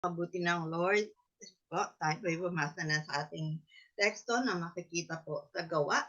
Mabuti ng Lord po, tayo po'y bumasa na sa ating teksto na makikita po sa Gawa.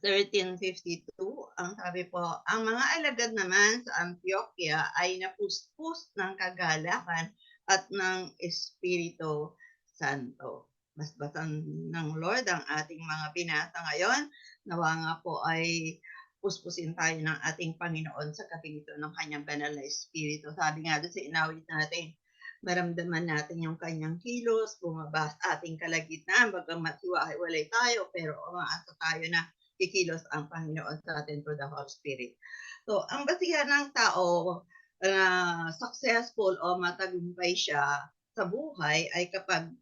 (1352), ang sabi po, ang mga alagad naman sa Antioquia ay napuspos ng kagalakan at ng Espiritu Santo. Basbasan ng Lord ang ating mga binasa ngayon. Nawa nga po ay puspusin tayo ng ating Panginoon sa gabing ito ng kanyang banal na Espiritu. Sabi nga doon sa inawit natin, maramdaman natin yung kanyang kilos, bumaba sa ating kalagitnaan, bagamat hiwa-hiwalay tayo, pero umaasa tayo na kikilos ang Panginoon sa atin through the Holy Spirit. So, ang basihan ng tao na successful o matagumpay siya sa buhay ay kapag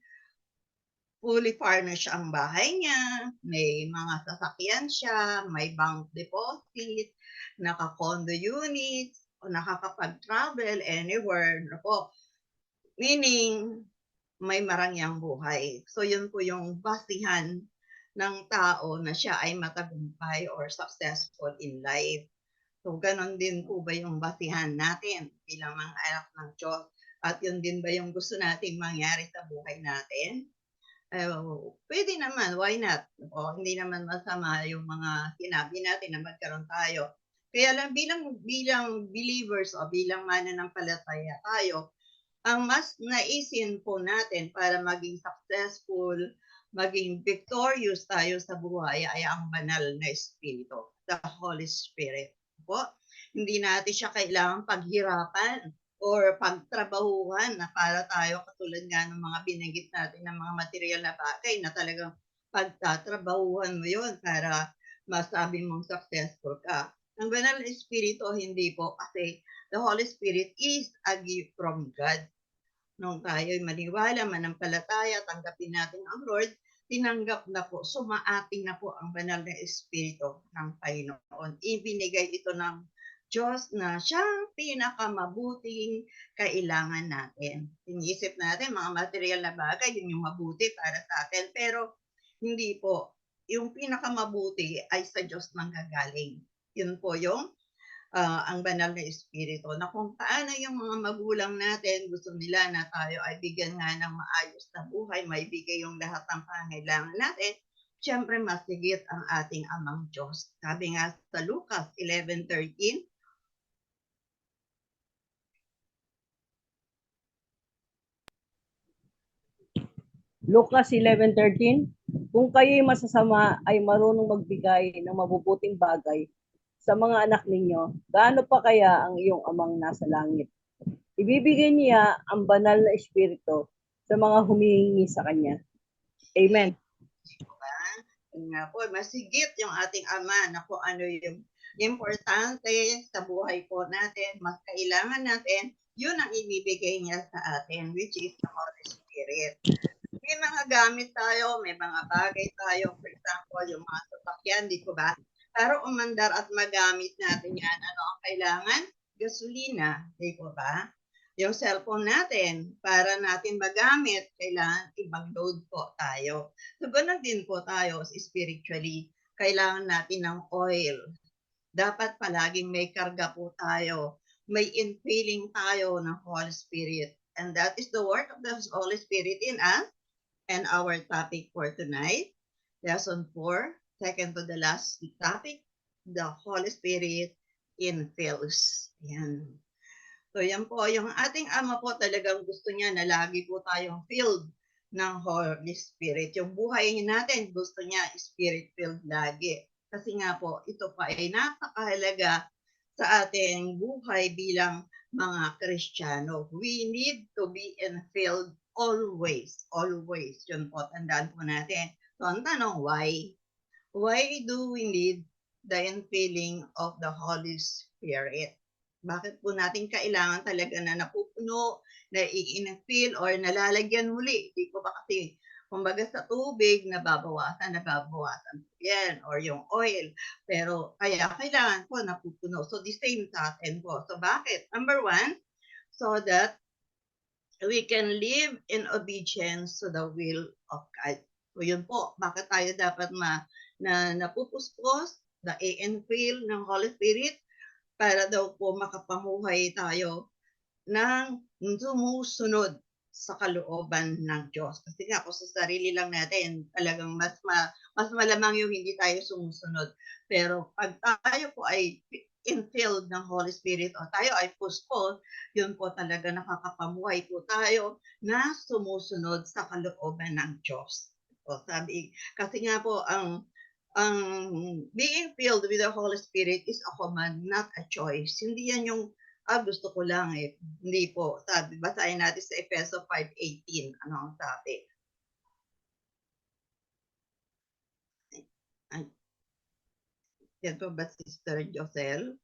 fully furnished ang bahay niya, may mga sasakyan siya, may bank deposit, naka-condo units, o nakakapag-travel anywhere. Nako, meaning, may marangyang buhay. So, yun po yung basihan ng tao na siya ay matagumpay or successful in life. So, ganon din po ba yung basihan natin bilang mga anak ng Diyos? At yun din ba yung gusto nating mangyari sa buhay natin? Pwede naman, why not? O, hindi naman masama yung mga sinabi natin na magkaroon tayo. Kaya lang bilang believers o bilang mananampalataya tayo, ang mas naisin po natin para maging successful, maging victorious tayo sa buhay ay ang banal na Espiritu, the Holy Spirit po. Hindi natin siya kailangan paghirapan or pagtrabahuhan na para tayo katulad nga ng mga binanggit natin ng mga material na bagay na talagang pagtatrabahuhan mo yun para masabi mong successful ka. Ang banal na Espiritu, hindi po, kasi the Holy Spirit is a gift from God. Nung tayo'y maniwala, manampalataya, tanggapin natin ang Lord, tinanggap na po, sumaating na po ang banal na Espiritu ng Panginoon. Ibinigay ito ng Diyos na siyang pinakamabuting kailangan natin. Iniisip natin, mga material na bagay, yun yung mabuti para sa atin. Pero hindi po. Yung pinakamabuti ay sa Diyos manggagaling. Yun po yung ang banal na Espiritu, na kung paano yung mga magulang natin gusto nila na tayo ay bigyan nga ng maayos na buhay, maibigay yung lahat ng pangailangan natin, siyempre mas higit ang ating amang Diyos. Sabi nga sa Lucas 11:13, Lucas 11:13, kung kayo'y masasama ay marunong magbigay ng mabubuting bagay sa mga anak ninyo, gaano pa kaya ang iyong amang nasa langit? Ibibigay niya ang banal na Espiritu sa mga humihingi sa Kanya. Amen. Diba? Nga po, masigit yung ating Ama na kung ano yung importante sa buhay po natin, mas kailangan natin, yun ang ibibigay niya sa atin, which is the Holy Spirit. May mga gamit tayo, may mga bagay tayo, for example, yung mga sasakyan, di ko ba? Para umandar at magamit natin yan, ano ang kailangan? Gasolina, di ko ba? Yung cellphone natin, para natin magamit, kailangan ibang-load po tayo. So, ganun din po tayo spiritually. Kailangan natin ng oil. Dapat palaging may karga po tayo. May infilling tayo ng Holy Spirit. And that is the work of the Holy Spirit in us. And our topic for tonight, lesson 4, second to the last topic, the Holy Spirit infills. Yan. So yan po, yung ating Ama po talagang gusto niya na lagi po tayong filled ng Holy Spirit. Yung buhay natin, gusto niya Spirit-filled lagi. Kasi nga po, ito pa ay napakahalaga sa ating buhay bilang mga Kristiyano. We need to be infilled always. Always. Yun po, tandaan po natin. So, ang tanong, why? Why do we need the infilling of the Holy Spirit? Bakit po natin kailangan talaga na napupuno, na i-infill or nalalagyan muli? Di po ba kasi, kumbaga sa tubig, nababawasan yan, or yung oil. Pero kaya kailangan po napupuno. So the same sa atin po. So bakit? Number 1, so that we can live in obedience to the will of God. So yun po, bakit tayo dapat napupuspos, the infill ng Holy Spirit, para daw po makapamuhay tayo ng sumusunod sa kalooban ng Diyos. Kasi nga kung sa sarili lang natin, talagang mas malamang yung hindi tayo sumusunod. Pero pag tayo po ay infilled ng Holy Spirit o tayo ay puspos, yun po talaga nakakapamuhay po tayo na sumusunod sa kalooban ng Diyos. O sabi, kasi nga po ang being filled with the Holy Spirit is a command, not a choice. Hindi yan yung gusto ko lang eh. Hindi po. Sabi, basahin natin sa Efeso 5:18. Ano ang sabi? Ay, yan po ba, Sister Josel?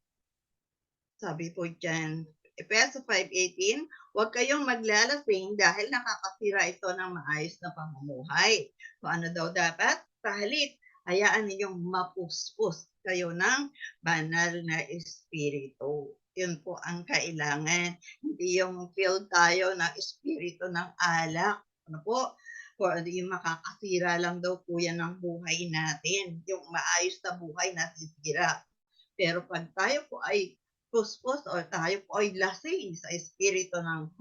Sabi po dyan, Efeso 5:18, huwag kayong maglalasing dahil nakakasira ito ng maayos na pamumuhay. So ano daw dapat? Pahalit, hayaan ninyong mapuspos kayo ng banal na espiritu. Yun po ang kailangan. Hindi yung filled tayo ng espiritu ng alak. Ano po? For yung makakasira lang daw po yan ng buhay natin. Yung maayos na buhay nasisira. Pero pag tayo po ay puspos o tayo po ay lasing sa espiritu ng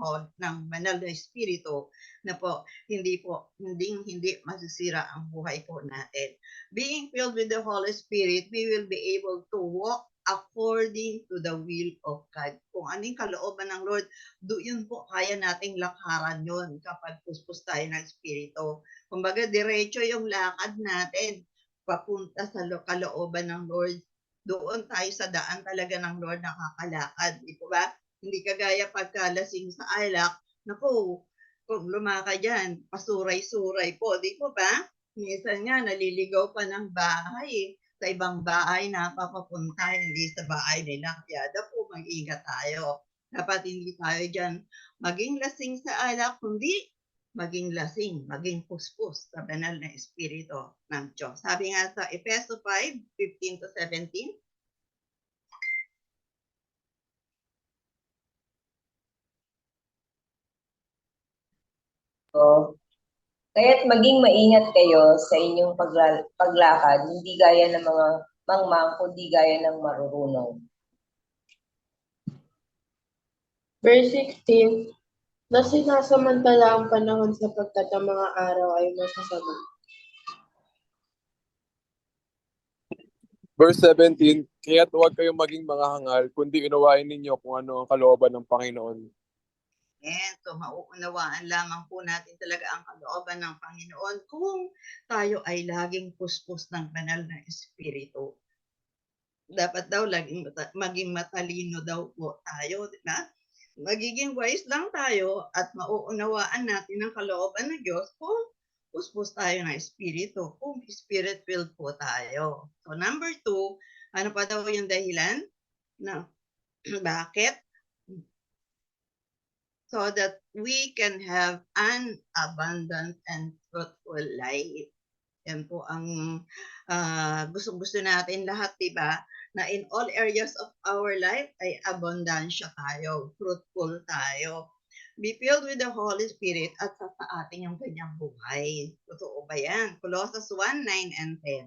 banal na espiritu na po hindi masisira ang buhay po natin. Being filled with the Holy Spirit, we will be able to walk according to the will of God. Kung anong kalooban ng Lord, yun po kaya nating lakaran yun kapag puspos tayo ng espiritu. Kumbaga, diretso yung lakad natin papunta sa kalooban ng Lord. Doon tayo sa daan talaga ng Lord nakakalakad, di po ba? Hindi kagaya pagkalasing sa alak, naku, kung lumakad yan, pasuray-suray po, di po ba? Minsan nga, naliligaw pa ng bahay, sa ibang bahay na papapunta, hindi sa bahay nila. Kaya po, mag-ingat tayo. Dapat hindi tayo dyan maging lasing sa alak, kundi maging lasing, maging puspos sa banal na espiritu ng Diyos. Sabi nga sa Efeso 5:15-17, Kaya't maging maingat kayo sa inyong paglakad, hindi gaya ng mga mangmang, kundi gaya ng marurunong. Verse 16, na sinasamantala ang panahon sapagkat ang mga araw ay masasama. Verse 17, kaya't huwag kayong maging mga hangal, kundi unawain ninyo kung ano ang kalooban ng Panginoon. So mauunawaan lamang po natin talaga ang kalooban ng Panginoon kung tayo ay laging puspos ng banal na espiritu. Dapat daw maging matalino daw po tayo, di ba? Magiging wise lang tayo at mauunawaan natin ang kalooban ng Diyos kung puspos tayo ng espiritu, kung spirit-filled po tayo. So number 2, ano pa daw yung dahilan? Na bakit? So that we can have an abundant and fruitful life. Yan po ang gusto natin lahat, diba? Na in all areas of our life ay abundansya tayo, fruitful tayo. Be filled with the Holy Spirit at sa atin yung ganyang buhay. Totoo ba yan? Colossians 1:9 and 10.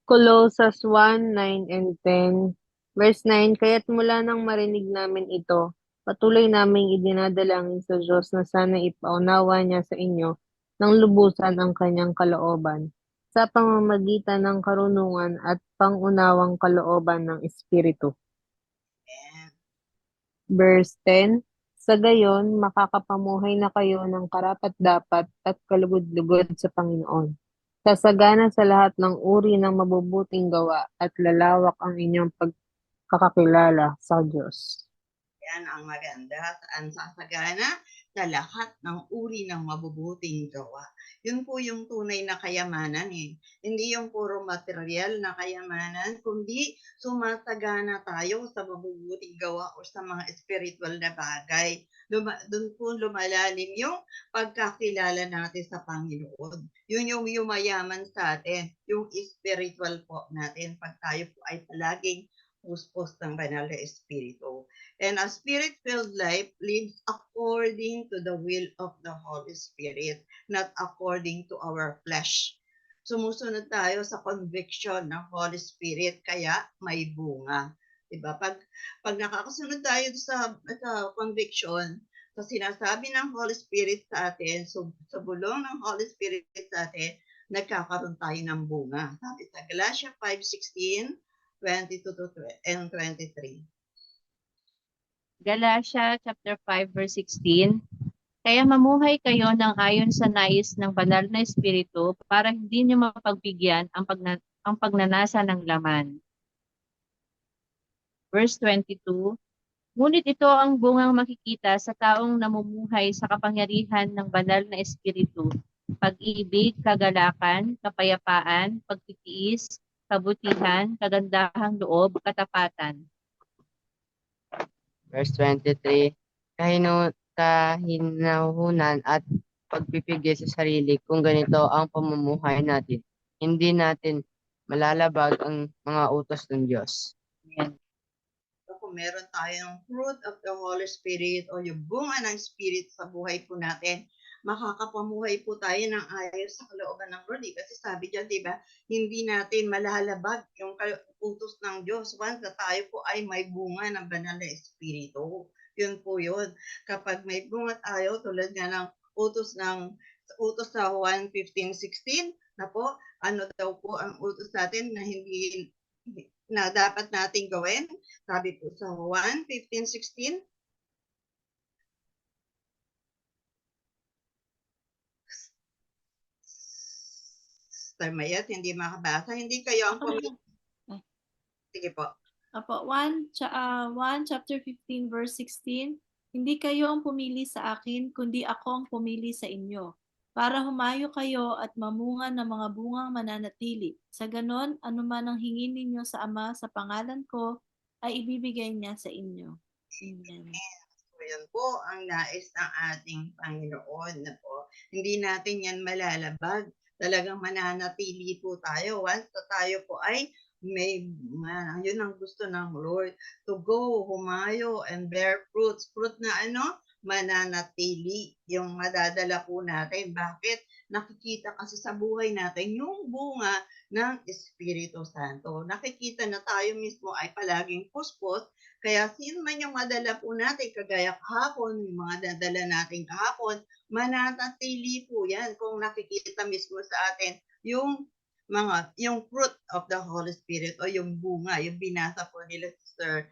Colossians 1:9 and 10. Verse 9, kaya't mula nang marinig namin ito, patuloy naming idinadalangin sa Diyos na sana ipaunawa niya sa inyo ng lubusan ang kanyang kalooban sa pamamagitan ng karunungan at pangunawang kalooban ng Espiritu. Ayan. Verse 10, sa gayon, makakapamuhay na kayo ng karapat-dapat at kalugod-lugod sa Panginoon. Sasagana sa lahat ng uri ng mabubuting gawa at lalawak ang inyong pagkakakilala sa Diyos. Yan ang maganda. Saan sasagana? Sa lahat ng uri ng mabubuting gawa. Yun po yung tunay na kayamanan eh. Hindi yung puro material na kayamanan, kundi sumasagana tayo sa mabubuting gawa o sa mga spiritual na bagay. Doon po lumalalim yung pagkakilala natin sa Panginoon. Yun yung yumayaman sa atin, yung spiritual po natin pag tayo po ay palaging puspos ng banal na espiritu. And a spirit-filled life lives according to the will of the Holy Spirit, not according to our flesh. sumusunod tayo sa conviction ng Holy Spirit, kaya may bunga. Diba? Pag nakakasunod tayo sa conviction, sa sinasabi ng Holy Spirit sa atin, sa bulong ng Holy Spirit sa atin, nagkakaroon tayo ng bunga. Sabi sa Galatia 5:16, 22 and 23. Galatia chapter 5 verse 16. Kaya mamuhay kayo ng ayon sa nais ng banal na espiritu para hindi niyo mapagbigyan ang pagnanasa ng laman. Verse 22. Ngunit ito ang bungang makikita sa taong namumuhay sa kapangyarihan ng banal na espiritu: pag-ibig, kagalakan, kapayapaan, pagtitiis, kabutihan, kagandahang loob, katapatan. Verse 23, kahinahunan at pagpipigil sa sarili. Kung ganito ang pamumuhay natin, hindi natin malalabag ang mga utos ng Diyos. Ayan. Kung meron tayong fruit of the Holy Spirit o yung bunga ng Spirit sa buhay po natin, makakapamuhay po tayo ng ayos sa kalooban ng Lord. Kasi sabi dyan, di ba, hindi natin malalabag yung utos ng Diyos once na tayo po ay may bunga ng banal na Espiritu. Yun po yun. Kapag may bunga tayo, tulad nga ng utos sa 1:15-16, na po, ano daw po ang utos natin na dapat nating gawin? Sabi po sa 1:15-16, Mayat, hindi makabasa. Hindi kayo ang pumili. Sige po. Apo, 1 chapter 15 verse 16, hindi kayo ang pumili sa akin, kundi ako ang pumili sa inyo, para humayo kayo at mamunga ng mga bungang mananatili. Sa ganon, anuman ang hingin ninyo sa Ama sa pangalan ko, ay ibibigay niya sa inyo. Amen. So, yan po ang nais ng ating Panginoon na po. Hindi natin yan malalabag. Talagang mananatili po tayo. Once na tayo po ay yun ang gusto ng Lord. To go, humayo, and bear fruits. Fruit na mananatili yung madadala po natin. Bakit? Nakikita kasi sa buhay natin yung bunga ng Espiritu Santo. Nakikita na tayo mismo ay palaging puspos. Kaya sino man yung madala po natin, kagaya kahapon, yung mga dadala natin kahapon, mananatili po yan kung nakikita mismo sa atin yung fruit of the Holy Spirit o yung bunga, yung binasa po nila Sister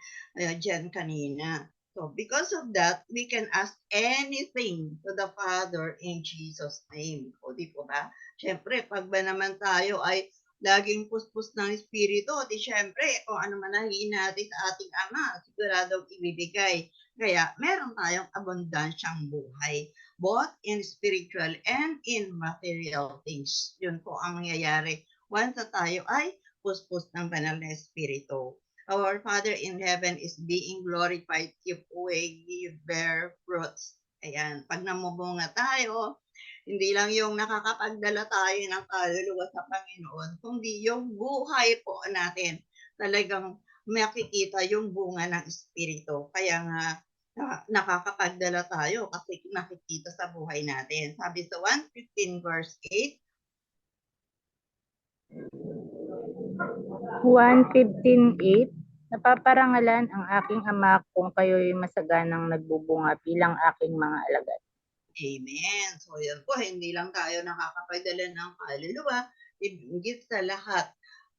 Jen kanina. So because of that, we can ask anything to the Father in Jesus' name. O di po ba? Siyempre, pag ba naman tayo ay laging puspos ng Espiritu, di syempre, kung ano man nahihin natin sa ating Ama, siguradong ibibigay. Kaya meron tayong abundansyang buhay, both in spiritual and in material things. Yun po ang mangyayari once na tayo ay puspos ng banal na Espiritu. Our Father in heaven is being glorified if we bear fruits. Ayan, pag namubunga tayo, hindi lang yung nakakapagdala tayo ng kaluluwa sa Panginoon, kundi yung buhay po natin. Talagang makikita yung bunga ng Espiritu. Kaya nga, nakakapagdala tayo kasi nakikita sa buhay natin. Sabi sa 1:15 verse 8, 1:15:8, napaparangalan ang aking Ama kung kayo'y masaganang nagbubunga bilang aking mga alagad. Amen. So yan po, hindi lang tayo nakakapagdala ng kaluluwa, higit sa lahat,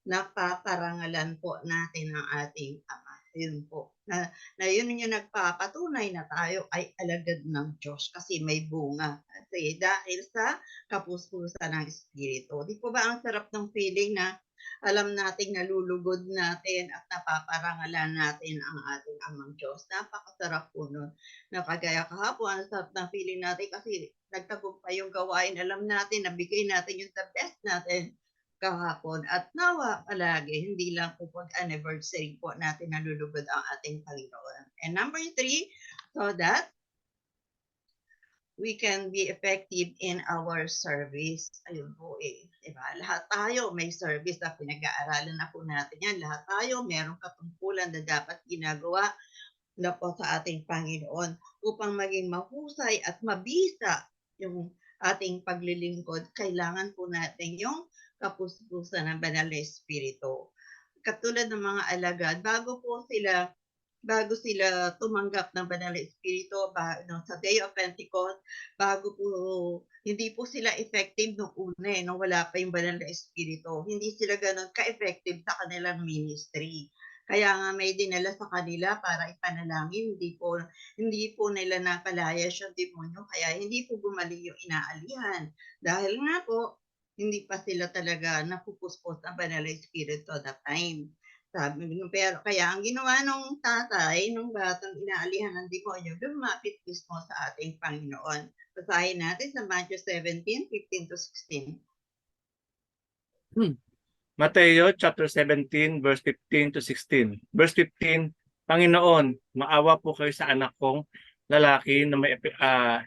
napaparangalan po natin ang ating Ama. Yun po. Na yun yung nagpapatunay na tayo ay alagad ng Diyos kasi may bunga. Kasi dahil sa kapuspusan ng Espiritu. Di po ba ang sarap ng feeling na alam nating nalulugod natin at napaparangalan natin ang ating Amang Diyos. Napakasarap po nun. Nakagaya kahapon, ang sarap ng feeling natin kasi nagtagumpay yung gawain. Alam natin, nabigay natin yung the best natin kahapon. At nawa palagi, hindi lang po pag-anniversary po natin nalulugod ang ating Panginoon. And number 3, so that we can be effective in our service. Ayun po diba? Lahat tayo may service na pinag-aaralan na po natin yan. Lahat tayo merong katungkulan na dapat ginagawa na po sa ating Panginoon upang maging mahusay at mabisa yung ating paglilingkod. Kailangan po natin yung kapuspusan ng banal na espiritu. Katulad ng mga alagad, bago sila tumanggap ng banal na espiritu sa Day of Pentecost, hindi po sila effective nung una nung wala pa yung banal na espiritu. Hindi sila ganun ka-effective sa kanilang ministry. Kaya nga may dinala sa kanila para ipanalangin, hindi po nila napalayas yung demonyo, kaya hindi po gumaling yung inaalihan. Dahil nga po, hindi pa sila talaga napupuspos ng banal na espiritu at that time. Pero kaya ang ginawa nung tatay, nung batang inaalihan ng demonyo, lumapit mismo sa ating Panginoon. Basahin natin sa Matthew 17:15-16. Mateo chapter 17 verse 15 to 16. Verse 15, Panginoon, maawa po kayo sa anak kong lalaki na may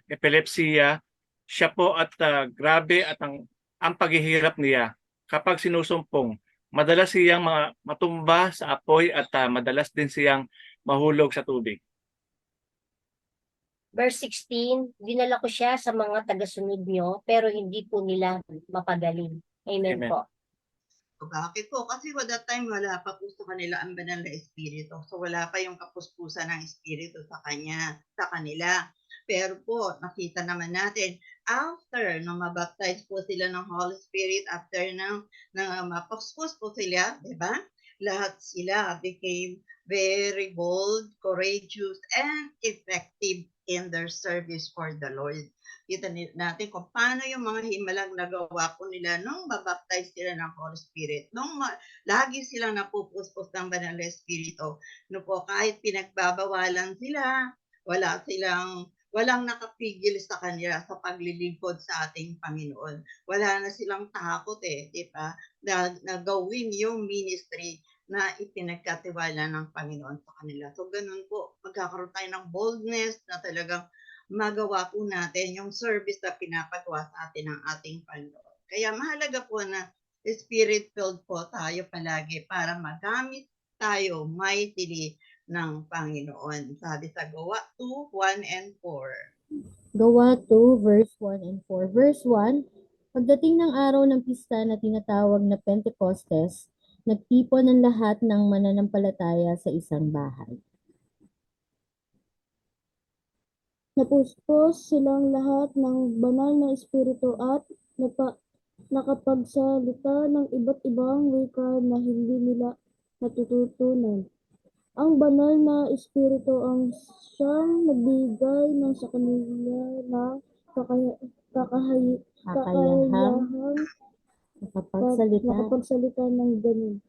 epilepsiya. Siya po at grabe at ang paghihirap niya. Kapag sinusumpong, madalas siyang matumba sa apoy at madalas din siyang mahulog sa tubig. Verse 16, dinala ko siya sa mga tagasunod niyo, pero hindi po nila mapagaling. Amen, Amen. po. Bakit po? Kasi that time wala pa po sa kanila ang banal na espiritu. So wala pa yung kapuspusan ng espiritu sa kanila. Pero po, nakita naman natin, after nung mabaptize po sila ng Holy Spirit, after nang mapuspos po sila, di ba? Lahat sila became very bold, courageous, and effective in their service for the Lord. Kita natin kung paano yung mga himalang nagawa po nila nung mabaptize sila ng Holy Spirit. Lagi silang napupuspos ng banal na espiritu. No po, kahit pinagbabawalan sila, walang nakapigil sa kanila sa paglilingkod sa ating Panginoon. Wala na silang takot di ba? Na gawin yung ministry na ipinagkatiwala ng Panginoon sa kanila. So ganun po, magkakaroon tayo ng boldness na talagang magawa po natin yung service na pinapagawa sa atin ng ating Panginoon. Kaya mahalaga po na spirit-filled po tayo palagi para magamit tayo mightily ng Panginoon. Sabi sa Gawa 2:1 and 4. Gawa 2, verse 1 and 4. Verse 1, pagdating ng araw ng pista na tinatawag na Pentecostes, nagtipon ang lahat ng mananampalataya sa isang bahay. Napuspos silang lahat ng banal na espiritu at nakapagsalita ng iba't ibang wika na hindi nila natututunan. Ang banal na espiritu ang siyang nagbigay ng sa kanila ng kakayahang makapagsalita ng ganun.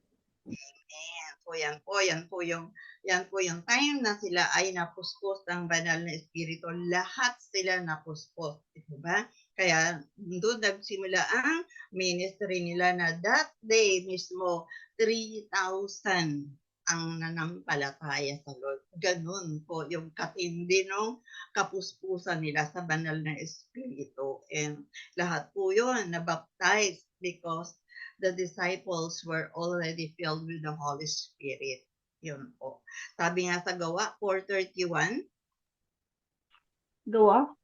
Yan po yung time na sila ay napuspos ng banal na espiritu. Lahat sila napuspos, di ba? Kaya doon nagsimula ang ministry nila na that day mismo 3,000 ang nanampalataya sa Lord. Ganun po yung katindi ng kapuspusan nila sa banal na espiritu. And lahat po yun na-baptized because the disciples were already filled with the Holy Spirit. Yun po. Sabi nga sa Gawa 4:31. Gawa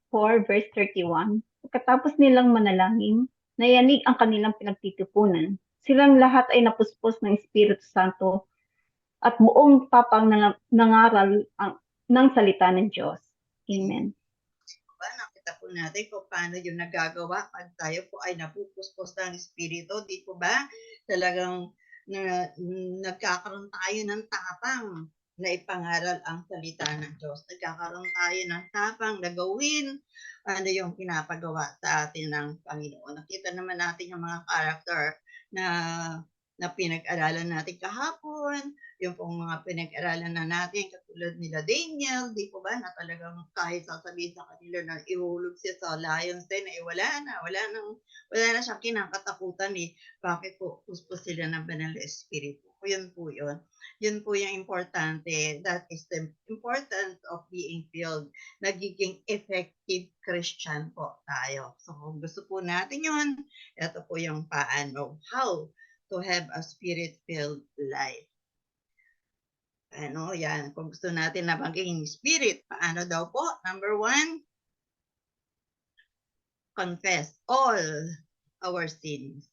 4 verse 31. Pagkatapos nilang manalangin, nayanig ang kanilang pinagtitipunan. Silang lahat ay napuspos ng Espiritu Santo at buong tapang nangaral ng salita ng Diyos. Amen. Nakita po natin kung paano yung nagagawa pag tayo po ay napupuspos ng Espiritu. Di po ba? Talagang nagkakaroon tayo ng tapang na ipangaral ang salita ng Diyos. Nagkakaroon tayo ng tapang na gawin ano yung pinapagawa sa atin ng Panginoon. Nakita naman natin yung mga character na pinag-aralan natin kahapon, yung pong mga pinag-aralan na natin, katulad nila Daniel, di po ba, na talagang kahit sasabihin sa kanila na ihulog siya sa lions den, wala na siyang kinakatakutan Bakit po? Puspos sila ng banal na espiritu. Yun po yun. Yun po yung importante. That is the importance of being filled. Nagiging effective Christian po tayo. So kung gusto po natin yun, ito po yung paano. How to have a spirit-filled life. Yan. Kung gusto natin na maging spirit, paano daw po? Number 1, confess all our sins.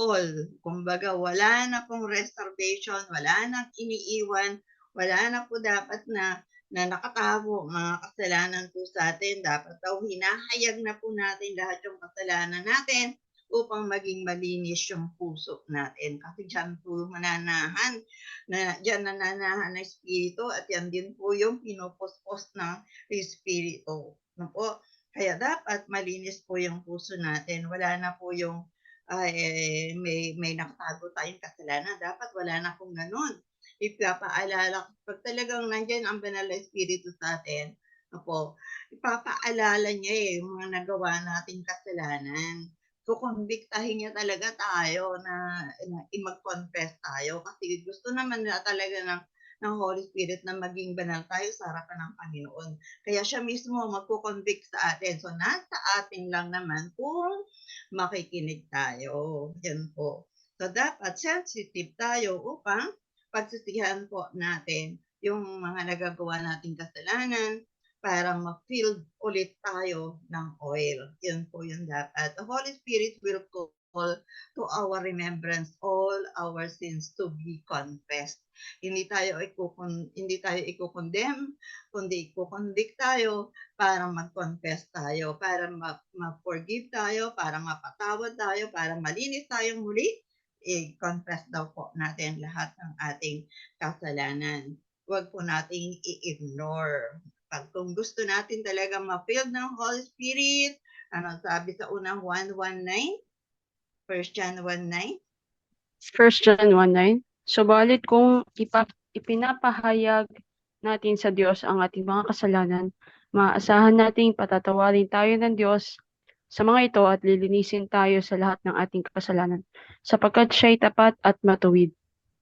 all. Kumbaga, wala na pong reservation, wala nang iniiwan, wala na po dapat na nakatago mga kasalanan po sa atin. Dapat daw hinahayag na po natin lahat yung kasalanan natin upang maging malinis yung puso natin. Kasi dyan po mananahan, dyan nananahan ng Espiritu at yan din po yung pinupuspos ng Espiritu. No po? Kaya dapat malinis po yung puso natin. Wala na po yung may nakatago tayong kasalanan. Dapat wala na pong ganun. Ipapaalala, pag talagang nandyan ang banal na Espiritu sa atin, po, ipapaalala niya yung mga nagawa nating kasalanan. Kukonbiktahin niya talaga tayo na mag-confess tayo kasi gusto naman na talaga ng Holy Spirit na maging banal tayo sa harapan ng Panginoon. Kaya siya mismo magko-convict sa atin. So, nasa atin lang naman kung makikinig tayo. Yan po. So, dapat sensitive tayo upang pagsisihan po natin yung mga nagagawa nating kasalanan para ma-filled ulit tayo ng oil. Yun po yung dapat. The Holy Spirit will call to our remembrance all our sins to be confessed. Hindi tayo i-condemn, kundi i-convict tayo para mag-confess tayo, para ma-forgive tayo, para mapatawad tayo, para malinis tayo muli. I-confess daw po natin lahat ng ating kasalanan. Huwag po nating i-ignore. Kung gusto natin talaga ma-filled ng Holy Spirit, ano sabi sa unang 1:19? 1 John 1:9? 1 John 1:9. Subalit kung ipinapahayag natin sa Diyos ang ating mga kasalanan, maaasahan nating patatawarin tayo ng Diyos sa mga ito at lilinisin tayo sa lahat ng ating kasalanan, sapagkat siya'y tapat at matuwid.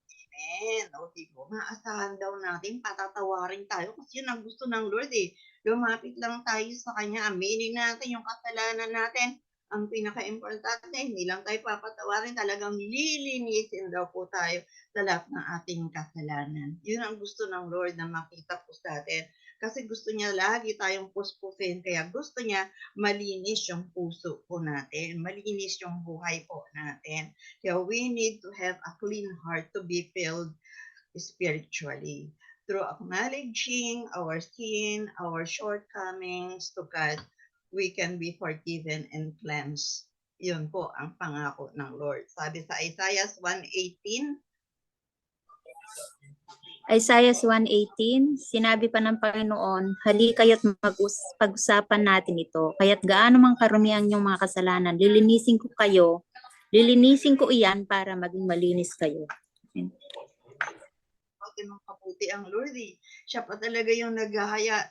Amen. O, diba? Maasahan daw natin, patatawarin tayo kasi yun ang gusto ng Lord eh. Lumapit lang tayo sa Kanya, aminin natin yung kasalanan natin. Ang pinaka-importante, hindi lang tayo papatawarin, talagang lilinisin daw po tayo sa lahat ng ating kasalanan. Yun ang gusto ng Lord na makita po sa atin. Kasi gusto niya lagi tayong puspusin, kaya gusto niya malinis yung puso po natin, malinis yung buhay po natin. Kaya we need to have a clean heart to be filled spiritually. Through acknowledging our sin, our shortcomings to God, we can be forgiven and cleansed. Yun po ang pangako ng Lord. Sabi sa Isaiah 1:18, Isaiah 1:18, sinabi pa ng Panginoon, hali kayo't pag-usapan natin ito. Kaya't gaano mang karumihan yung mga kasalanan, lilinisin ko iyan para maging malinis kayo. Ng kaputi ang Lord eh. Siya pa talaga yung naghahaya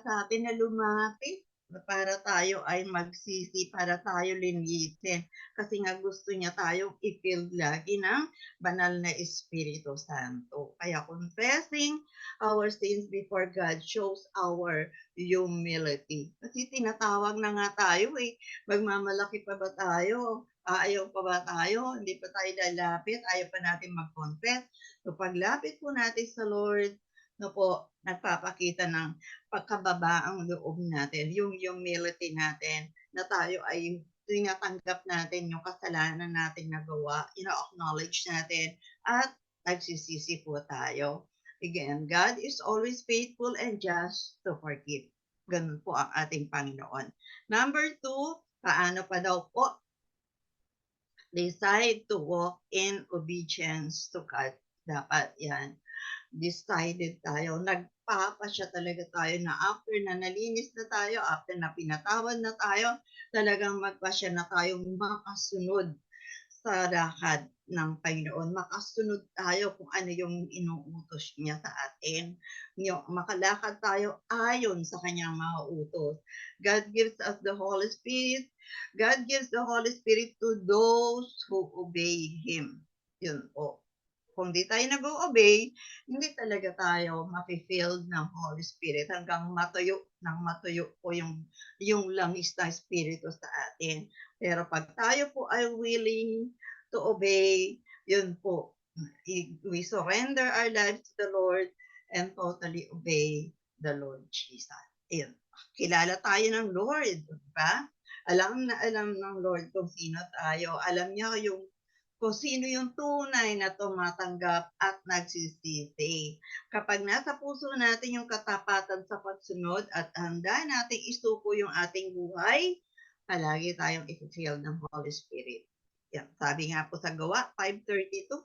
sa atin na lumapit para tayo ay magsisi, para tayo linisin. Kasi nga gusto niya tayong i-fill lagi ng banal na Espiritu Santo. Kaya confessing our sins before God shows our humility. Kasi tinatawag na nga tayo eh. Magmamalaki pa ba tayo? Ayaw pa ba tayo? Hindi pa tayo lalapit? Ayaw pa natin mag-confess? So paglapit po natin sa Lord, no po, nagpapakita ng pagkababaang loob natin, yung humility natin, na tayo ay tinatanggap natin yung kasalanan natin nagawa, ina-acknowledge natin, at nagsisisi po tayo. Again, God is always faithful and just to forgive. Ganun po ang ating Panginoon. Number 2, paano pa daw po decide to walk in obedience to God. Dapat yan. Decided tayo. Nagpapasya talaga tayo na after na nalinis na tayo, after na pinatawad na tayo, talagang magpasya na tayong makasunod sa lakad ng Panginoon. Makasunod tayo kung ano yung inuutos niya sa atin. Makalakad tayo ayon sa kanyang mga utos. God gives us the Holy Spirit. God gives the Holy Spirit to those who obey Him. Yun po. Kung di tayo nag-obey, hindi talaga tayo mafe-filled ng Holy Spirit hanggang matuyo po yung langis ng Espiritu sa atin. Pero pag tayo po ay willing to obey, yun po, we surrender our lives to the Lord and totally obey the Lord Jesus. Ayun. Kilala tayo ng Lord, diba? Alam na alam ng Lord kung sino tayo. Alam niya kung sino yung tunay na tumatanggap at nagsisisi. Kapag nasa puso natin yung katapatan sa pagsunod at handa nating isuko yung ating buhay, palagi tayong i-fill ng Holy Spirit. Yan, sabi nga po sa Gawa 5:32.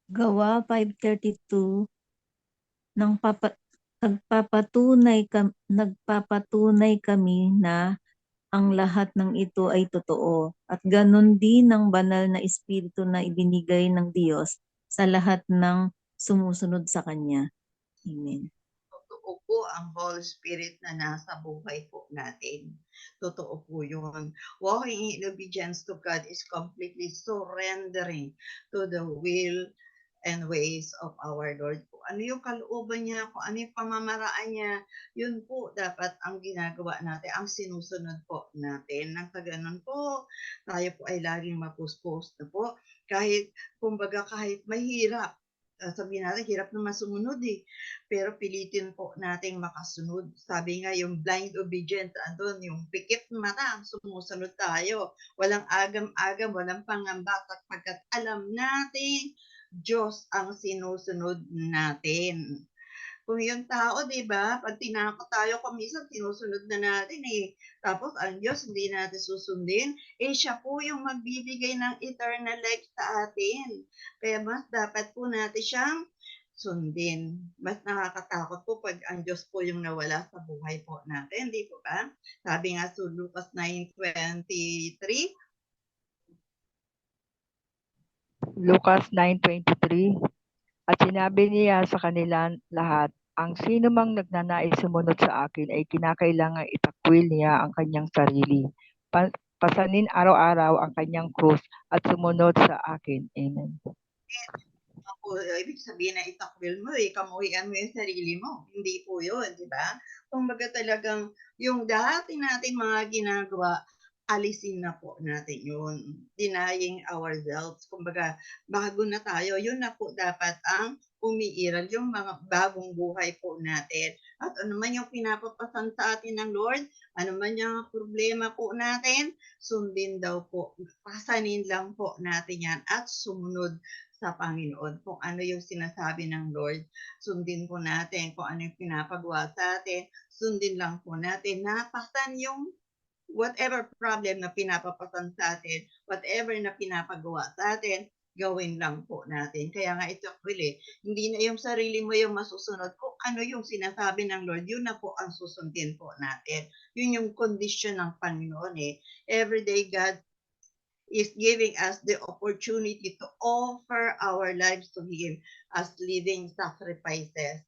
Gawa 5:32, nagpapatunay kami na ang lahat ng ito ay totoo at ganun din ang banal na espiritu na ibinigay ng Diyos sa lahat ng sumusunod sa Kanya. Amen. Totoo po ang Holy Spirit na nasa buhay po natin. Totoo po yun. Walking in obedience to God is completely surrendering to the will and ways of our Lord. Kung ano yung kalooban niya, kung ano yung pamamaraan niya, yun po dapat ang ginagawa natin, ang sinusunod po natin. Nang kaganon po, tayo po ay laging mapuspos na po. Kahit mahirap, sabihin natin, hirap naman sumunod eh. Pero pilitin po nating makasunod. Sabi nga, yung blind obedience, andun, yung pikit mata, sumusunod tayo. Walang agam-agam, walang pangamba, sapagkat alam natin, Diyos ang sinusunod natin. Kung yung tao, di ba, pag tinakot tayo, kung minsan sinusunod na natin eh. Tapos ang Diyos hindi natin susundin, siya po yung magbibigay ng eternal life sa atin. Kaya mas dapat po natin siyang sundin. Mas nakakatakot po pag ang Diyos po yung nawala sa buhay po natin, di po ba? Sabi nga sa Lucas 9:23, Lucas 9:23, at sinabi niya sa kanila lahat, ang sino mang nagnanais sumunod sa akin ay kinakailangang itakwil niya ang kanyang sarili. Pasanin araw-araw ang kanyang krus at sumunod sa akin. Amen. Ibig sabihin na itakwil mo, kamuhian mo yung sarili mo. Hindi po yun, di ba? Kumbaga talagang yung dati nating mga ginagawa, alisin na po natin yun. Denying ourselves. Kumbaga, bago na tayo, yun na po dapat ang umiiral, yung mga bagong buhay po natin. At ano man yung pinapapasan sa atin ng Lord, ano man yung problema po natin, sundin daw po. Pasanin lang po natin yan at sumunod sa Panginoon. Kung ano yung sinasabi ng Lord, sundin po natin. Kung ano yung pinapagawa sa atin, sundin lang po natin. Napasan yung whatever problem na pinapapasan sa atin, whatever na pinapagawa sa atin, gawin lang po natin. Kaya nga ito hindi na yung sarili mo yung masusunod. Kung ano yung sinasabi ng Lord, yun na po ang susundin po natin. Yun yung condition ng Panginoon eh. Every day God is giving us the opportunity to offer our lives to Him as living sacrifices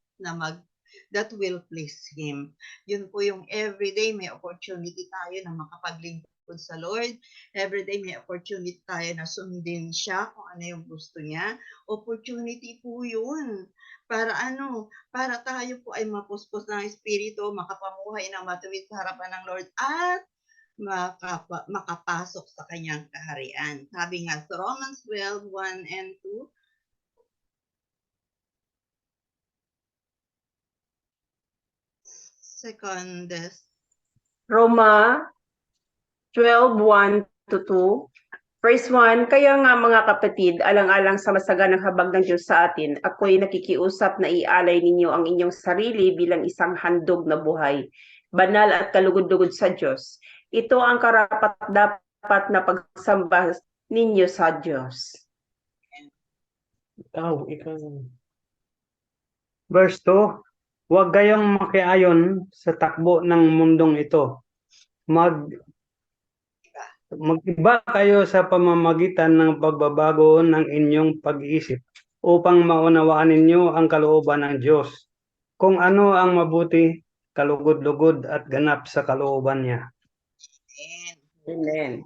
that will please Him. Yun po yung everyday may opportunity tayo na makapaglingkod sa Lord. Everyday may opportunity tayo na sundin siya kung ano yung gusto niya. Opportunity po yun. Para para tayo po ay mapuspos ng Espiritu, makapamuhay ng matuwid sa harapan ng Lord at makapasok sa kanyang kaharian. Sabi nga sa Romans 12:1 and 2, Roma 12:1-2. Verse 1, kaya nga mga kapatid, alang-alang sa masaganang habag ng Diyos sa atin, ako'y nakikiusap na ialay ninyo ang inyong sarili bilang isang handog na buhay, banal at kalugod-lugod sa Diyos. Ito ang karapat-dapat na pagsamba ninyo sa Diyos. Verse 2, huwag kayong makiayon sa takbo ng mundong ito. Mag-iba kayo sa pamamagitan ng pagbabago ng inyong pag-iisip upang maunawaan ninyo ang kalooban ng Diyos, kung ano ang mabuti, kalugod-lugod at ganap sa kalooban niya. Amen.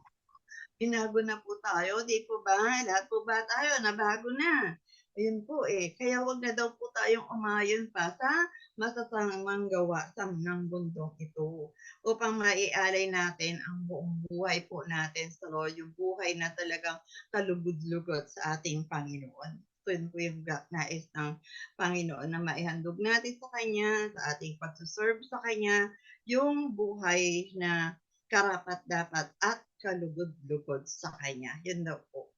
Binago na po tayo, di po ba? Lahat po ba tayo? Nabago na. Ayun po Kaya wag na daw po tayong umayon pa sa masasamang gawa ng bundok ito upang maialay natin ang buong buhay po natin sa Lord, yung buhay na talagang kalugod-lugod sa ating Panginoon. yun po yung nais ng Panginoon na maihandog natin sa Kanya, sa ating pagsuserve sa Kanya, yung buhay na karapat-dapat at kalugod-lugod sa Kanya. Yun daw po.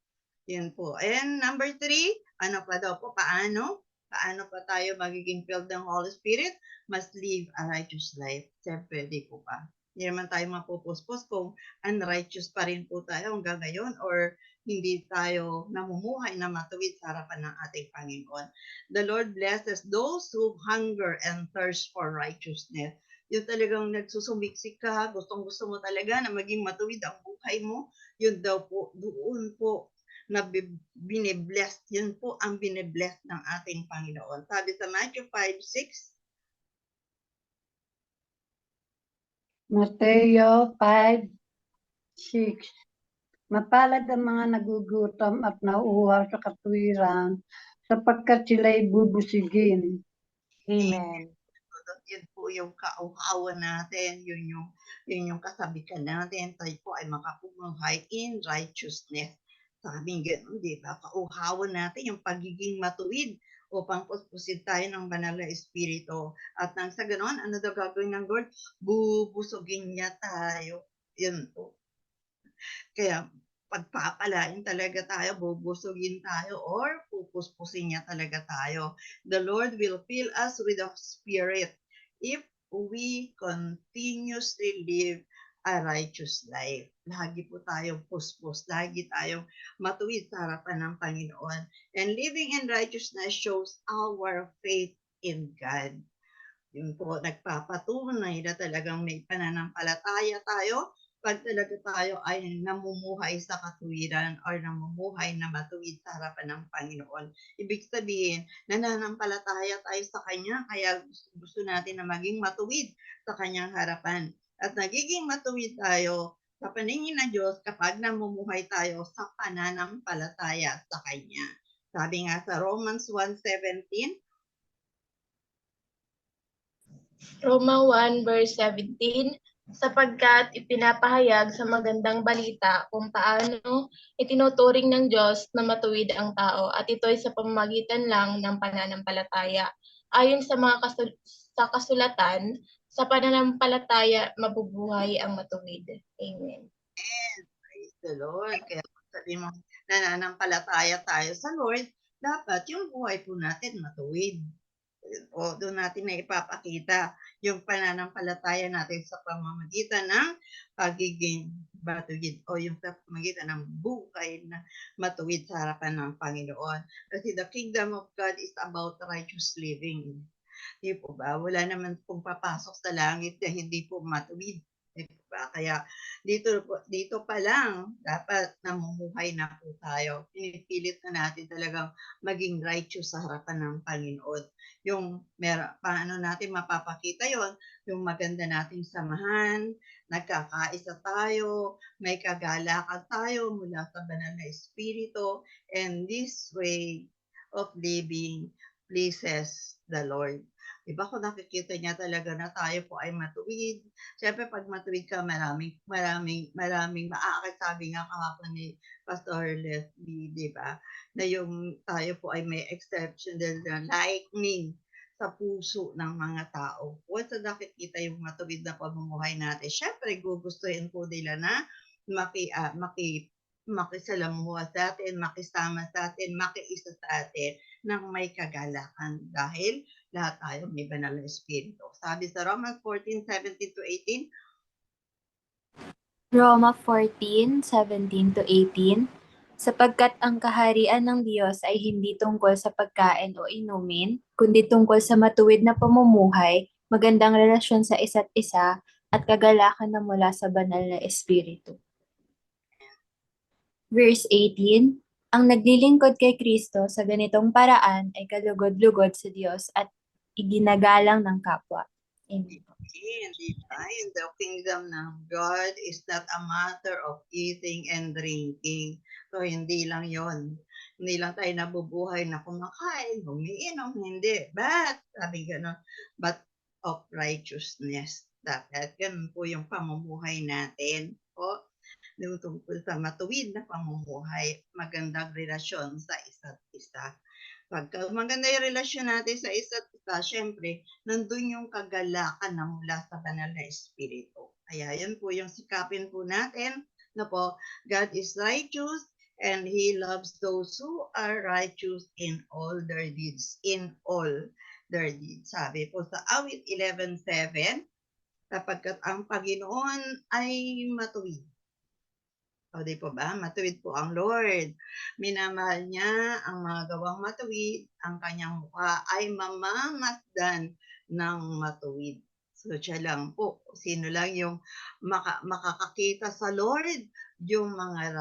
Yun po. And number 3, ano pa daw po? Paano? Paano pa tayo magiging filled ng Holy Spirit? Must live a righteous life. Siyempre, di po pa. Hindi naman tayo mapupuspos kung unrighteous pa rin po tayo hanggang ngayon or hindi tayo namumuhay na matuwid sa harapan ng ating Panginoon. The Lord blesses those who hunger and thirst for righteousness. Yung talagang nagsusumiksik ka, gustong-gusto mo talaga na maging matuwid ang buhay mo, yun daw po, doon po na binibless. Yun po ang binibless ng ating Panginoon. Sabi sa Matthew 5:6, Mateo 5:6. Mapalad ang mga nagugutom at nauuhaw sa katuwiran, sapagkat sila'y bubusigin. Amen. Yun po yung kauhawan natin, yun yung kasabikan natin, tayo po ay makapumuhay in righteousness. Sabing gano'n, di ba? Kauhawan natin yung pagiging matuwid upang puspusin tayo ng banal na espiritu. At nang sa gano'n, ano daw gagawin ng Lord? Bubusugin niya tayo. Yun po. Kaya pagpapalain talaga tayo, bubusugin tayo, or pupuspusin niya talaga tayo. The Lord will fill us with the Spirit if we continuously live a righteous life. Lagi po tayong puspos, lagi tayong matuwid sa harapan ng Panginoon. And living in righteousness shows our faith in God. Yun po, nagpapatunay na talagang may pananampalataya tayo pag talaga tayo ay namumuhay sa katuwiran or namumuhay na matuwid sa harapan ng Panginoon. Ibig sabihin, nananampalataya tayo sa Kanya, kaya gusto natin na maging matuwid sa Kanyang harapan. At nagiging matuwid tayo sa paningin ng Diyos kapag namumuhay tayo sa pananampalataya sa Kanya. Sabi nga sa Romans 1:17, Roma 1:17, sapagkat ipinapahayag sa magandang balita kung paano itinuturing ng Diyos na matuwid ang tao at ito'y sa pamamagitan lang ng pananampalataya. Ayon sa mga sa kasulatan, sa pananampalataya mabubuhay ang matuwid. Amen. Praise the Lord. Kaya kung sabi mo, nananampalataya tayo sa Lord, dapat yung buhay po natin matuwid. O doon natin na ipapakita yung pananampalataya natin sa pamamagitan ng pagiging matuwid o yung sa pamamagitan ng buhay na matuwid sa harapan ng Panginoon. Kasi the kingdom of God is about righteous living. Di po ba? Wala naman pong papasok sa langit na hindi po matuwid. Di po ba? Kaya dito pa lang dapat namumuhay na po tayo. Pinipilit na natin talagang maging righteous sa harapan ng Panginoon. Yung paano natin mapapakita yon, yung maganda nating samahan, nagkakaisa tayo, may kagalakan tayo mula sa banal na espiritu, and this way of living pleases the Lord. Diba kung nakikita niya talaga na tayo po ay matuwid. Siyempre pag matuwid ka, maraming sabi nga kahapon ni Pastor Leslie, di ba? Na yung tayo po ay may exceptional na lightning sa puso ng mga tao. Once na nakikita yung matuwid na pamumuhay natin, siyempre gugustuhin po nila na makisalamuha sa atin, makisama sa atin, makiisa sa atin ng may kagalakan dahil lahat tayo may banal na espiritu. Sabi sa Romans 14:17-18, Roma 14:17-18, sapagkat ang kaharian ng Diyos ay hindi tungkol sa pagkain o inumin, kundi tungkol sa matuwid na pamumuhay, magandang relasyon sa isa't isa, at kagalakan na mula sa banal na espiritu. Verse 18, ang naglilingkod kay Kristo sa ganitong paraan ay kalugod-lugod sa Diyos at iginagalang ng kapwa. Amen. In the kingdom ng God is not a matter of eating and drinking. So, hindi lang yon. Hindi lang tayo nabubuhay na kumakain, umiinom, hindi. But, sabi gano'n, but of righteousness. Dapat ganun po yung pamumuhay natin. O, tungkol sa matuwid na pamumuhay, magandang relasyon sa isa't isa. Pagka maganda yung relasyon natin sa isa't isa, syempre, nandun yung kagalakan na mula sa banal na Espiritu. Kaya yun po yung sikapin po natin na po, God is righteous and He loves those who are righteous in all their deeds. In all their deeds. Sabi po sa Awit 11:7, sapagkat ang Panginoon ay matuwid. O di po ba? Matuwid po ang Lord. Minamahal niya ang mga gawang matuwid. Ang kanyang mukha ay mamamasdan ng matuwid. So siya lang po. Sino lang yung makakakita sa Lord? Yung mga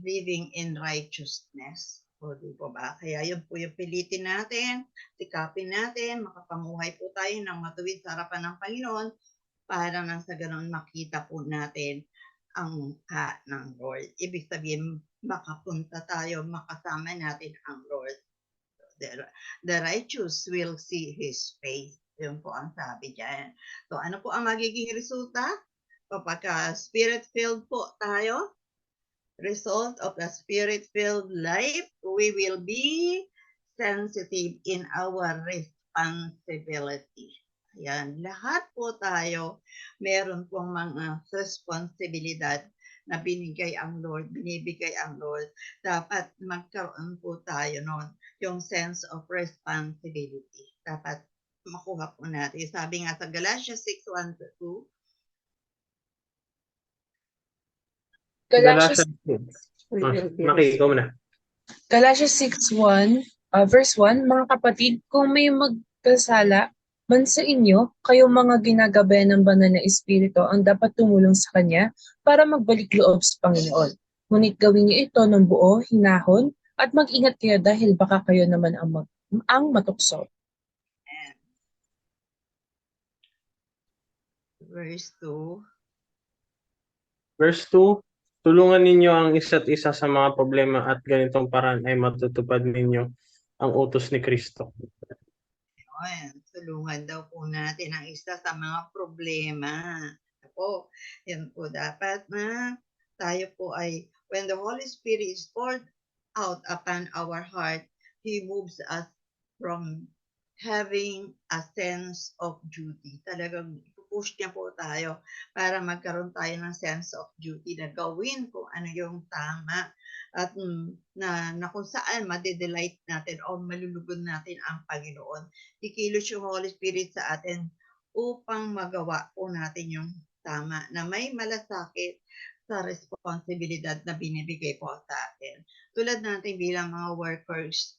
living in righteousness. O di po ba? Kaya yun po yung pilitin natin, sikapin natin, makapamuhay po tayo ng matuwid sa harapan ng Panginoon para nang sa ganon makita po natin ang mukha ng Lord. Ibig sabihin, makapunta tayo, makasama natin ang Lord. The righteous will see His face. Yun po ang sabi dyan. So, ano po ang magiging resulta? Kapag Spirit-filled po tayo, result of the Spirit-filled life, we will be sensitive in our responsibility. Ayan, lahat po tayo meron pong mga responsibilidad na binibigay ang Lord. Dapat magkaroon po tayo noon, yung sense of responsibility. Dapat makuha po natin. Sabi nga sa Galatians 6:1-2. Galatians, Maki, ikaw muna. Galatians 6:1, verse 1, mga kapatid, kung may magkasala man sa inyo, kayong mga ginagabayan ng banal na Espiritu ang dapat tumulong sa Kanya para magbalik loob sa Panginoon. Ngunit gawin niyo ito ng buo, hinahon, at mag-ingat kayo dahil baka kayo naman ang matukso. Verse 2. Verse 2, tulungan ninyo ang isa't isa sa mga problema at ganitong paraan ay matutupad ninyo ang utos ni Kristo. Ayan, tulungan daw po natin ang isa sa mga problema. Ako, yan po dapat na tayo po ay, when the Holy Spirit is poured out upon our heart, He moves us from having a sense of duty. Talagang push niya po tayo para magkaroon tayo ng sense of duty na gawin kung ano yung tama at na kung saan madedelight natin o malulugod natin ang Panginoon. Ikilos yung Holy Spirit sa atin upang magawa po natin yung tama na may malasakit sa responsibilidad na binibigay po sa atin. Tulad natin bilang mga workers,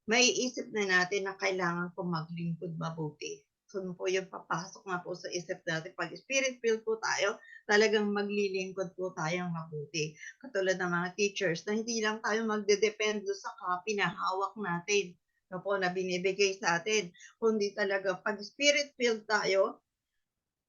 may isip na natin na kailangan po maglingkod mabuti. So po yung papasok na po sa isip natin. Pag Spirit-filled po tayo, talagang maglilingkod po tayong mabuti. Katulad ng mga teachers na hindi lang tayo magdedepend sa copy na hawak natin na binibigay sa atin. Kundi talaga pag Spirit-filled tayo,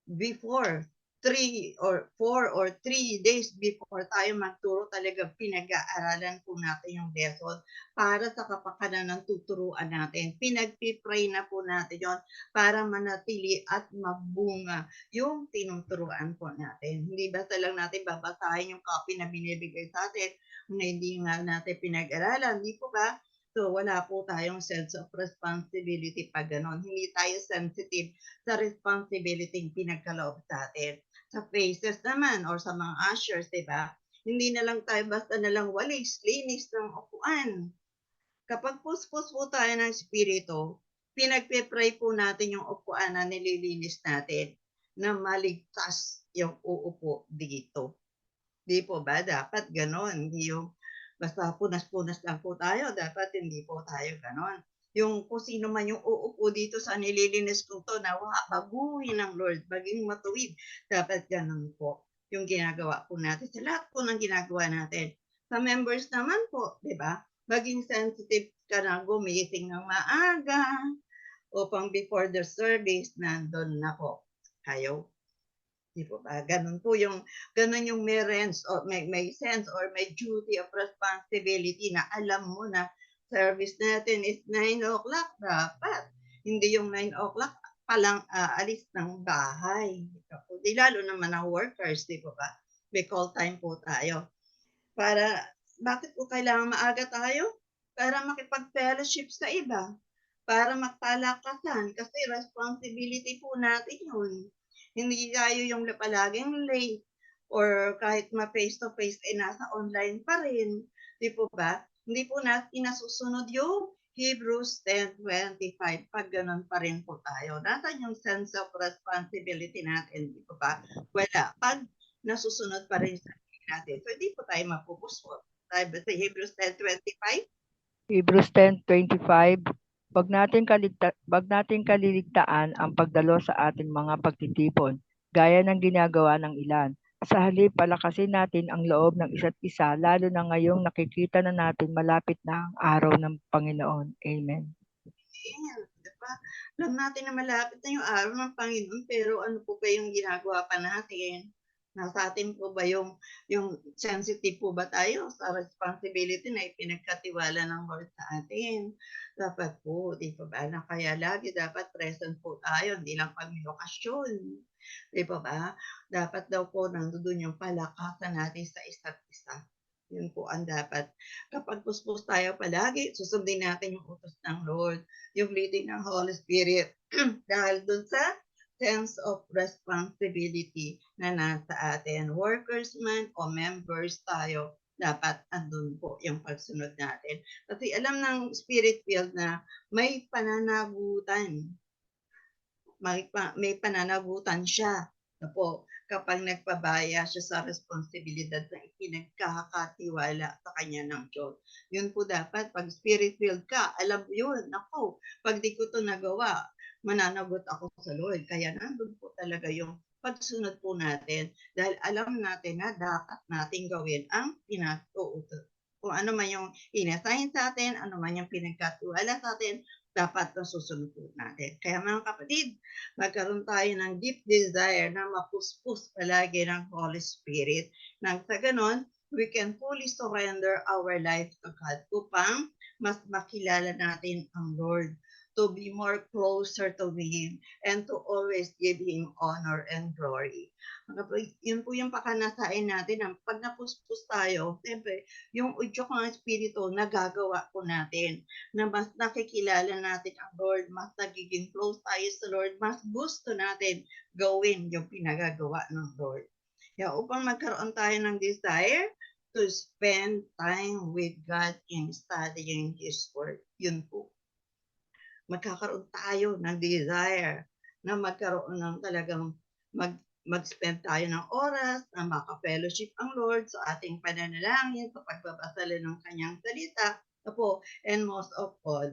before 3 or 4 or 3 days before tayo magturo, talagang pinag-aaralan po natin yung lesson para sa kapakanan ng tuturuan natin. Pinagpipray na po natin yon para manatili at mabunga yung tinuturuan po natin. Hindi basta lang natin babasahin yung copy na binibigay sa atin na hindi nga natin pinag-aralan. Hindi po ba? So, wala po tayong sense of responsibility pag ganon. Hindi tayo sensitive sa responsibility pinagkaloob sa atin. Sa faces naman or sa mga ushers, diba? Hindi na lang tayo basta na lang walis, linis ng upuan. Kapag puspos po tayo ng Espiritu, pinagpe-pray po natin yung upuan na nililinis natin na maligtas yung uupo dito. Di po ba? Dapat ganon. Hindi yung basta punas-punas lang po tayo. Dapat hindi po tayo ganon. Yung kung sino man yung uupo dito sa nililinis ko to, na baguhin ng Lord, maging matuwid. Dapat ganun po yung ginagawa po natin sa lahat po ng ginagawa natin. Sa members naman po, di ba? Maging sensitive ka na gumising ng maaga upang before the service, nandun na po kayo. Di po ba? Ganun yung may sense or may duty of responsibility na alam mo na service natin is 9 o'clock dapat. Hindi yung 9 o'clock palang alis ng bahay. Di lalo naman ang workers, di po ba? May call time po tayo. Bakit po kailangan maaga tayo? para makipag-fellowship sa iba, para magtalakasan kasi responsibility po natin yun. Hindi tayo yung palaging late or kahit ma-face to face ay nasa online pa rin. Di po ba? Hindi po natin nasusunod yung Hebrews 10:25 pag ganun pa rin po tayo. Nasaan yung sense of responsibility natin? Di po ba? Wala. Pag nasusunod pa rin sa sarili natin. So, hindi po tayo mapupusot. Sabi sa Hebrews 10:25, Hebrews 10:25, wag nating kaliligtaan ang pagdalo sa ating mga pagtitipon, gaya ng ginagawa ng ilan. Sa halip, palakasin natin ang loob ng isa't isa, lalo na ngayong nakikita na natin malapit na ang araw ng Panginoon. Amen. Amen. Diba? Alam natin na malapit na yung araw ng Panginoon, pero ano po ba yung ginagawa pa natin? Nasa atin po ba yung sensitive po ba tayo sa responsibility na ipinagkatiwala ng Lord sa atin? Dapat po, di ba ba, na kaya lagi dapat present po tayo, hindi lang pag may okasyon. Di ba ba? Dapat daw po nandoon yung palakasan natin sa isa't isa. Yun po ang dapat. Kapag puspos tayo palagi, susundin natin yung utos ng Lord, yung leading ng Holy Spirit. Dahil dun sa sense of responsibility na nasa atin. Workers man o members tayo, dapat andun po yung pagsunod natin. Kasi alam ng Spirit-filled na may pananagutan. May pananagutan siya. Po, kapag nagpabaya siya sa responsibilidad na ipinagkakatiwala sa kanya ng Diyos. Yun po dapat, pag Spirit-filled ka, alam mo yun, ako, pag di ko to nagawa, mananagot ako sa Lord. Kaya nandun po talaga yung pagsunod po natin dahil alam natin na dapat nating gawin ang pinag-uutos. Kung ano man yung in-assign sa atin, ano man yung pinagkatiwala sa atin, dapat nasusunod po natin. Kaya mga kapatid, magkaroon tayo ng deep desire na mapuspos palagi ng Holy Spirit. Nang sa ganon, we can fully surrender our life to God upang mas makilala natin ang Lord, to be more closer to Him, and to always give Him honor and glory. Yun po yung pakanasain natin. Pag napuspos tayo, siyempre, yung udyok ng Espiritu, nagagawa po natin na mas nakikilala natin ang Lord, mas nagiging close tayo sa Lord, mas gusto natin gawin yung pinagagawa ng Lord. Kaya upang magkaroon tayo ng desire to spend time with God in studying His Word, yun po. Magkakaroon tayo ng desire na magkaroon ng talagang mag-spend tayo ng oras na maka-fellowship ang Lord sa ating pananalangin, sa pagbabasa ng kanyang salita. And most of all,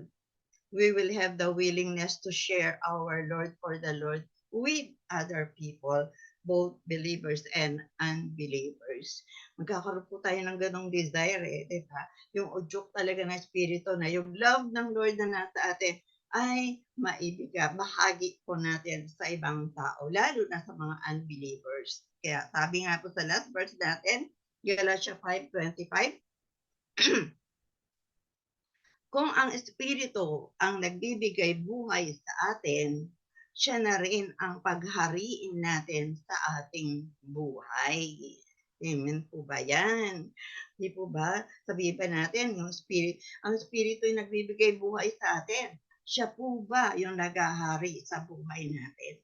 we will have the willingness to share our Lord for the Lord with other people, both believers and unbelievers. Magkakaroon po tayo ng ganong desire, di ba? Yung udyok talaga ng Espiritu na yung love ng Lord na nasa atin ay bahagi po natin sa ibang tao, lalo na sa mga unbelievers. Kaya sabi nga po sa last verse natin, Galatia 5:25, kung ang Espiritu ang nagbibigay buhay sa atin, siya na rin ang paghariin natin sa ating buhay. Amen po ba yan? Di po ba? Sabihin pa natin, ang Espiritu yung nagbibigay buhay sa atin. Siya po ba yung naghahari sa buhay natin?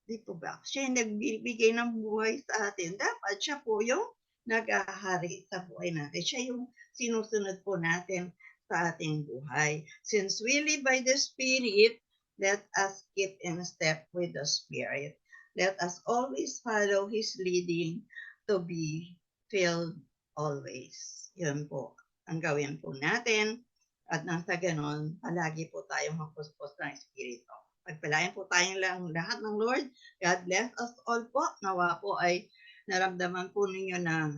Di po ba? Siya yung nagbibigay ng buhay sa atin. Dapat siya po yung naghahari sa buhay natin. Siya yung sinusunod po natin sa ating buhay. Since we live by the Spirit, let us keep in step with the Spirit. Let us always follow His leading to be filled always. Yun po ang gawin po natin. At nang sa ganon, palagi po tayong mapuspos ng Espiritu. Pagpalain po tayong lahat ng Lord. God bless us all po. Nawa po ay naramdaman po ninyo na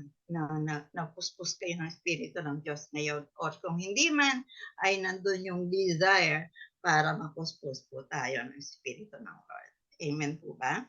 napuspos kayo ng Espiritu ng Diyos ngayon. O kung hindi man, ay nandun yung desire para mapuspos po tayo ng Espiritu ng Lord. Amen po ba?